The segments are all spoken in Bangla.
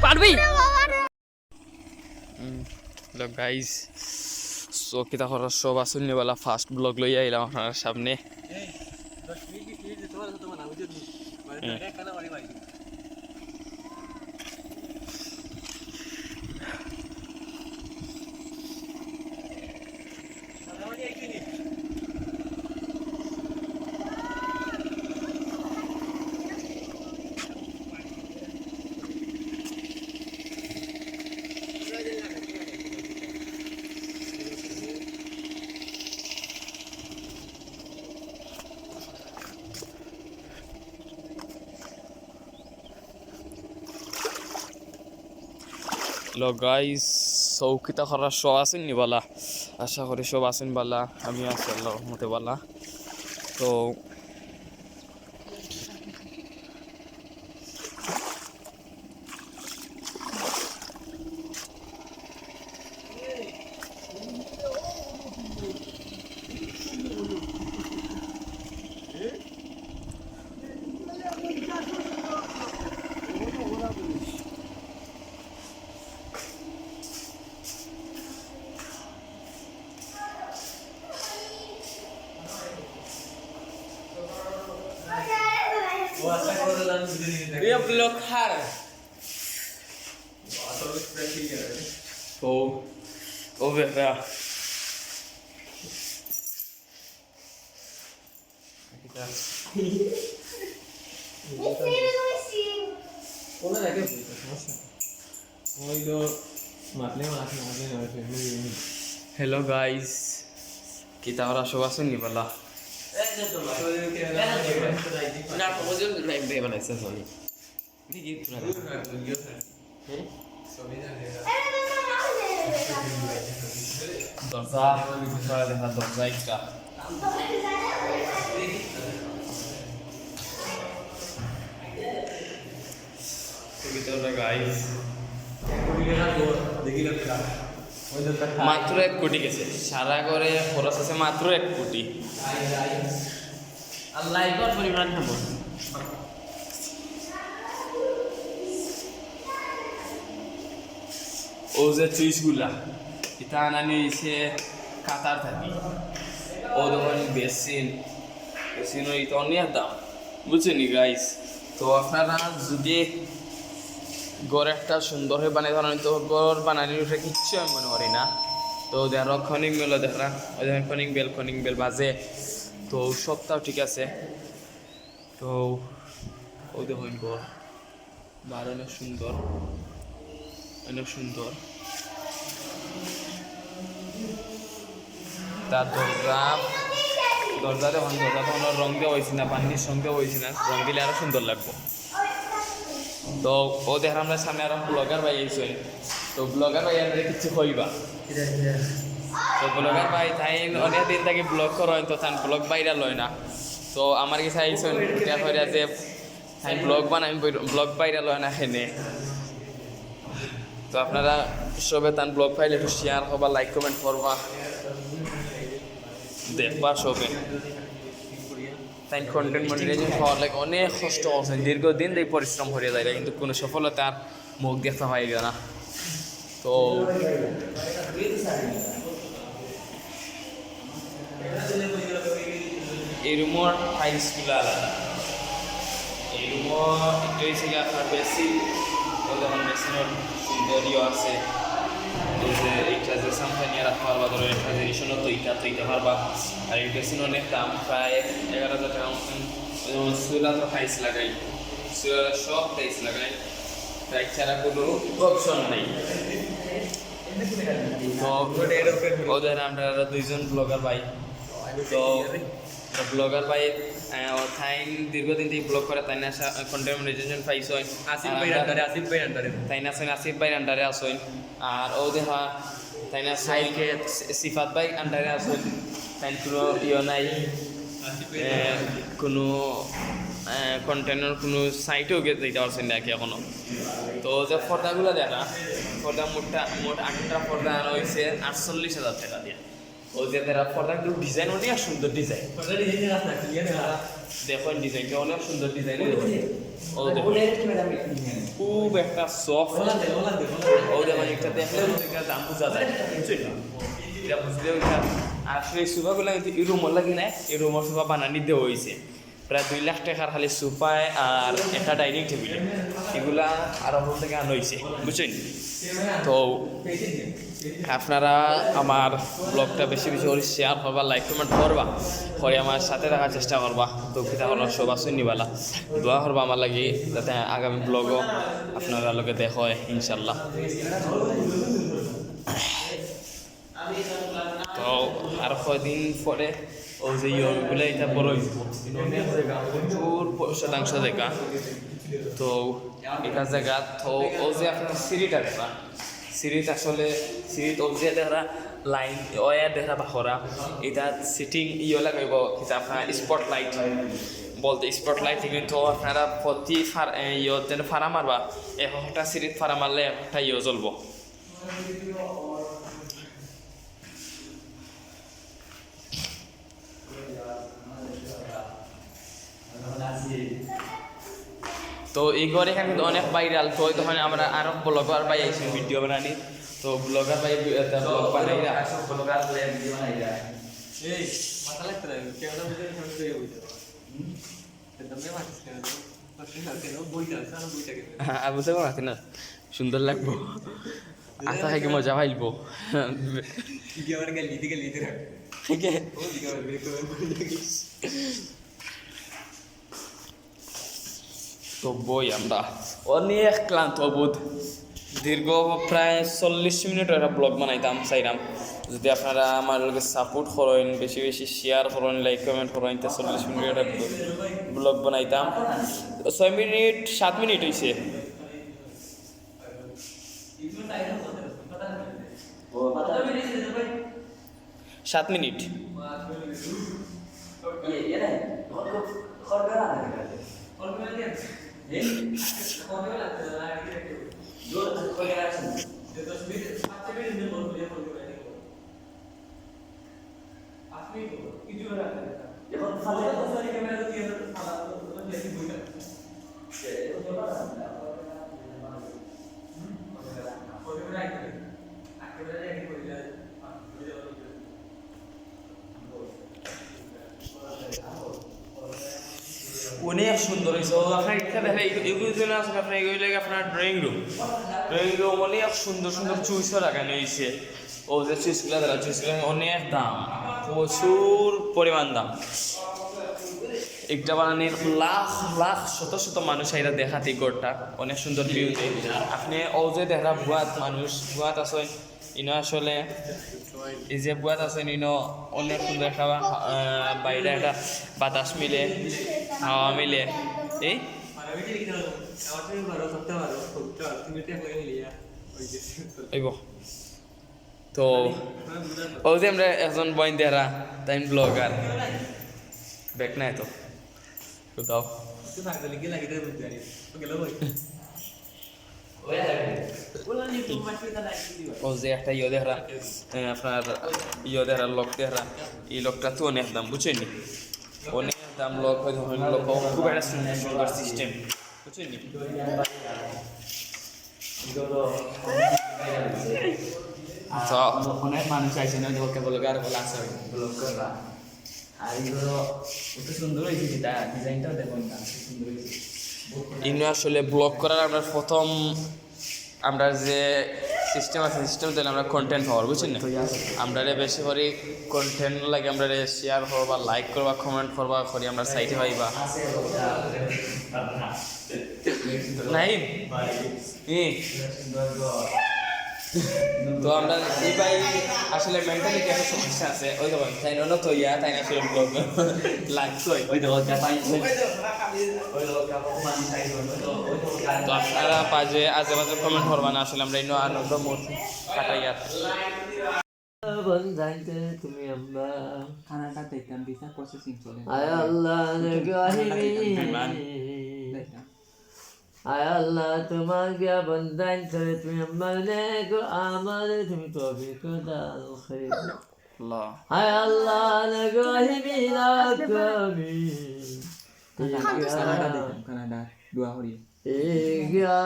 পারবি হ্যালো গাইজ সো কিতা করার সব আসুননিবেলা ফার্স্ট ব্লগ লই আইলাম আপনার সামনে হ্যালো গাইজ চৌকিতা করার সব আছেন নি বালা আশা করি সব আছেন বালা আমি আছি আল্লাহর রহমতে বালা তো ये ब्लॉक हार ओ बेटा हेलो गाइस किता और आशो आसुन नि बला ना पहुंचो लाइव दे बनाइছে সনি নি কি পুরা দরজা পুরা দেখা দরজা একটা তো ভিতরে গাইস দেখি লাগা মাত্র 1 কোটি গেছে সারা করে খরচ আছে মাত্র 1 কোটি আল্লাহ একবার পরিমাণ খাবো ও যে চুইসগুলা এটা আনানি হয়েছে কাতার থাকি ও তখন বেসিন ওই তো অনেক দাম বুঝছেন গাইস তো আপনারা যদি ঘর একটা সুন্দর হয়ে বানিয়ে ধরেন তো ঘর বানানি উঠে কিচ্ছু আমি মনে করি না তো দেখো খনিং বেল দেখা ওই দেখেন খনিং বেল বাজে তো সবটাও ঠিক আছে তো ও দেখুন ঘর বার অনেক সুন্দর তার দরজা দেখুন দরজা তো রং দেওয়া হয়েছে না পানির সঙ্গে হয়েছে না রং দিলে আরো সুন্দর লাগবে তো ও দেখার আমরা সামনে আরো ব্লগার ভাই আইছে তো ব্লগার ভাই আমাদের কিছু কইবা তো ব্লগার ভাই তাই অনেক দিন থেকে ব্লগ করেন তো তাই ব্লগ বাইরা লয় না তো আমার কাছে আইছেন এটা করে যে তাই ব্লগ বানাই ব্লগ বাইরা লয় না এখানে তো আপনারা সবে তান ব্লগ পাইলে একটু শেয়ার করবা লাইক কমেন্ট করবা দেখবা সবে তাই কন্টেন্ট মনিটাইজেশন পাওয়ার লাগে অনেক কষ্ট আছে দীর্ঘদিন ধরে পরিশ্রম করে যায় কিন্তু কোনো সফলতার মুখ দেখতে হয় না তো এই রুমের টাইলসগুলো আলাদা এই রুমের একটু ছিল আপনার বেশি যেমন বেসিনের সৌন্দর্য আছে এইটা যে সামখানিয়া রাখতে পারবা ধরো একটা যে রিসনও তৈতে পারবা আর এই বেসিন অনেক দাম প্রায় 11,000 টাকা মতন যেমন সুইলা তো টাইলস লাগাই সুইলা সব টাইলস লাগাই টাইলস ছাড়া কোনো অপশন নেই তো ওদের আমরা দুইজন ব্লগার ভাই তো ব্লগার ভাই তাইন দীর্ঘদিন থেকে ব্লগ করে তাই না কন্টেন্ট মনিটাইজেশন পাইছ আসিফ ভাই আন্ডারে আসেন আর ও দেখা তাই না সাইকে সিফাত ভাই আন্ডারে আসেন তাই কোনো নাই কোনো কন্টেন্টের কোনো সাইটেও গিয়ে দিতে পারছেন না কি এখনো তো যে পর্দাগুলো দেখা পর্দা মোট 8টা পর্দা হয়েছে 48,000 টাকা দিয়ে ওদের পর্দা কিন্তু ডিজাইন অনেক সুন্দর ডিজাইন দেখুন ডিজাইনটা অনেক সুন্দর ডিজাইন ও দেখুন খুব একটা সফট ও দেখুন একটা দেখলে এটা দাম বোঝা যায় বুঝছেন এটা বুঝলেও এটা আসলে এই সোফাগুলো কিন্তু এই রুমের লাগে না এই রুমের সোফা বানানি দেওয়া হয়েছে প্রায় 2 লাখ টাকার খালি সোফায় আর একটা ডাইনিং টেবিল এগুলা আরো থেকে আনা হয়েছে বুঝছেন তো আপনারা আমার ব্লগটা বেশি বেশি করে শেয়ার করবা লাইক কমেন্ট করবা করে আমার সাথে রাখার চেষ্টা করবা তো কিতা হলো সব আসুন নিবালা দোয়া করবা আমার লাগে যাতে আগামী ব্লগও আপনারা লগে দেখ হয় ইনশাল্লাহ তো আর কয়দিন পরে ও যে ইয়রগুলো এটা বড় প্রচুর শতাংশ দেখা তো এটা জায়গা তো ও যে আপনার সিঁড়িটা দেখা সিঁড়িত আসলে সিঁড়িত ও যে দেখা লাইন ওয়া দেখা বাখরা এটা সিটিং ইয়ে লাগাইব কিন্তু আপনার স্পট লাইট বলতে স্পট লাইট কিন্তু আপনারা প্রতি ইয়ে ফাড়া মারবা একটা সিঁড়িত ফাড়া মারলে একটা ইয়ে জ্বলব তো এই ঘরে এখানে কিন্তু অনেক ভাইরাল তো তখন আমরা আরো ব্লগার ভাই আইছি ভিডিও বানানি তো ব্লগার ভাই ব্লগ বানাইরা ব্লগার ভিডিও বানাইরা এই মাথা লাগতে লাগে ক্যামেরা ভিতরে ফোন দিয়ে বইতো তুমি মাটিস কেন আর বুঝতে পারছি না সুন্দর লাগবো আশা খাইকে মজা পাইলবো তো বই আমরা অনেক ক্লান্ত বোধ দীর্ঘ প্রায় 40 মিনিটের একটা ব্লগ বানাইতাম চাইলাম যদি আপনারা আমার লগে সাপোর্ট করেন বেশি বেশি শেয়ার করেন লাইক কমেন্ট করেন তো 40 মিনিটের একটা ব্লগ বানাইতাম 6 মিনিট 7 মিনিট হয়েছে সাত মিনিট অনেক সুন্দর হয়েছে আপনার ইচ্ছা দেখা এগুলো জন্য আসলে আপনার এগুলো লাগে আপনার ড্রয়িং রুম অনেক সুন্দর সুন্দর চুইসও লাগানো হয়েছে ও যে চুইসগুলো দ্বারা চুইসগুলো অনেক দাম প্রচুর পরিমাণ দাম একটা বানানোর লাখ লাখ শত শত মানুষ এরা দেখাতে ঘরটা অনেক সুন্দর ভিউতে আপনি ও যে দেখা বুয়াত মানুষ বুয়াত আসেন ইনো আসলে এই যে বুয়াত আছেন ইনো অনেক সুন্দর একটা বাইরে একটা বাতাস মিলে হাওয়া মিলে এই তো ও যে আমরা একজন বইন দেরা তাই ব্লগার ব্যাক নাই তো দাও ও যে একটা ইয়ে দেখা আপনার ইয়ে দেখা লোক দেখা এই লোকটা তো অনেক দাম বুঝছেন অনেক দাম লোক হয়তো লোক খুব একটা সুন্দর সিস্টেম বুঝছেন তো অনেক মানুষ আইসে না ব্লগার বলে আসে ব্লগ করা আর এগুলো কত সুন্দর হয়েছে ডিজাইনটাও দেখুন সুন্দর হয়েছে ইনো আসলে ব্লগ করার আমরা প্রথম আমরা যে সিস্টেম আছে সিস্টেম দিলে আমরা কন্টেন্ট হওয়ার বুঝছেন না আমরা বেশি করে কন্টেন্ট লাগে আমরা শেয়ার করবা লাইক করবা কমেন্ট করবা করি আমরা সাইটে পাইবা নাই তো আমরা এই ভাই আসলে মেন্টালিটি একটা সমস্যা আছে ওই দেখুন তাই না তো ইয়া তাই না আসলে ব্লগ লাইক ওই দেখুন তো আপনারা পাজে আজেবাজে কমেন্ট করবা না আসলে আমরা ইনো আনন্দ মুহূর্ত কাটাই আর বন্ধাইতে তুমি আমরা খানাটা দেখতাম দিশা প্রসেসিং চলে আয় আল্লাহ আয় আল্লাহ তোমার গিয়া বন্ধাইতে তুমি আমার দেখো আমার তুমি তবে দাও আল্লাহ হায় আল্লাহ নগহিমিন আকামিন কানাডা দিতাম কানাডা দোয়া করি ইয়া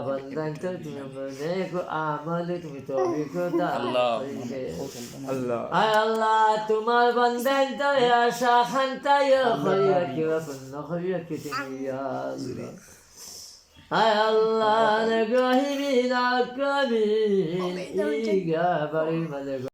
বন্দান তো তুমি মনে কো আমালে তুমি তৌফিক দাও আল্লাহ। আল্লাহ হায় আল্লাহ তোমার বন্দান তো আশা খান্তা ইয়া খরিয়াকি ওয়া কুন্ন খরিয়াকি তুমি ইয়া আল্লাহ হায় আল্লাহ নগহিমিন আকামিন ইয়া বাড়ি মালে